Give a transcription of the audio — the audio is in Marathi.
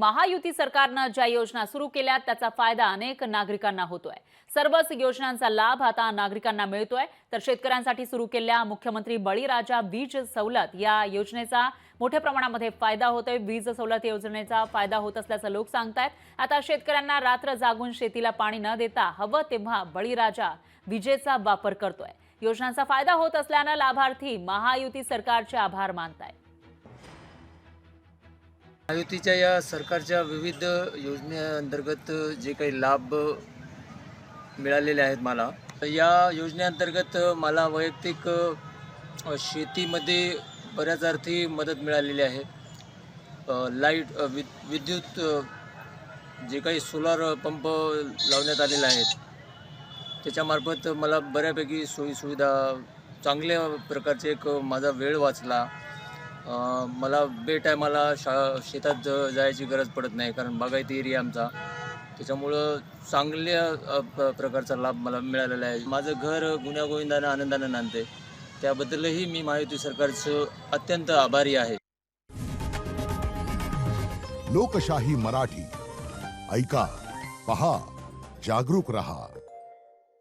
महायुती सरकारनं ज्या योजना सुरू केल्या त्याचा फायदा अनेक नागरिकांना होतोय। सर्वच योजनांचा लाभ आता नागरिकांना मिळतोय। तर शेतकऱ्यांसाठी सुरू केलेल्या मुख्यमंत्री बळीराजा वीज सवलत या योजनेचा मोठ्या प्रमाणामध्ये फायदा होतोय। वीज सवलत योजनेचा फायदा होत असल्याचं लोक सांगतायत। आता शेतकऱ्यांना रात्र जागून शेतीला पाणी न देता हवं तेव्हा बळीराजा विजेचा वापर करतोय। योजनांचा फायदा होत असल्यानं लाभार्थी महायुती सरकारचे आभार मानतायत। महायुतीच्या या सरकारच्या विविध योजनेअंतर्गत जे काही लाभ मिळालेले आहेत मला, या योजनेअंतर्गत मला वैयक्तिक शेतीमध्ये बऱ्याच अर्थी मदत मिळालेली आहे। लाईट विद्युत जे काही सोलार पंप लावण्यात आलेले आहेत त्याच्यामार्फत मला बऱ्यापैकी सोयीसुविधा चांगल्या प्रकारचे एक माझा वेळ वाचला। मला बेटायमाला शेतात जायची गरज पडत नाही, कारण बागायती एरिया आमचा, त्याच्यामुळं चांगल्या प्रकारचा लाभ मला मिळालेला आहे। माझं घर गुण्यागोविंदानं आनंदानं नांदते, त्याबद्दलही मी महायुती सरकारचं अत्यंत आभारी आहे। लोकशाही मराठी ऐका, पहा, जागरूक रहा।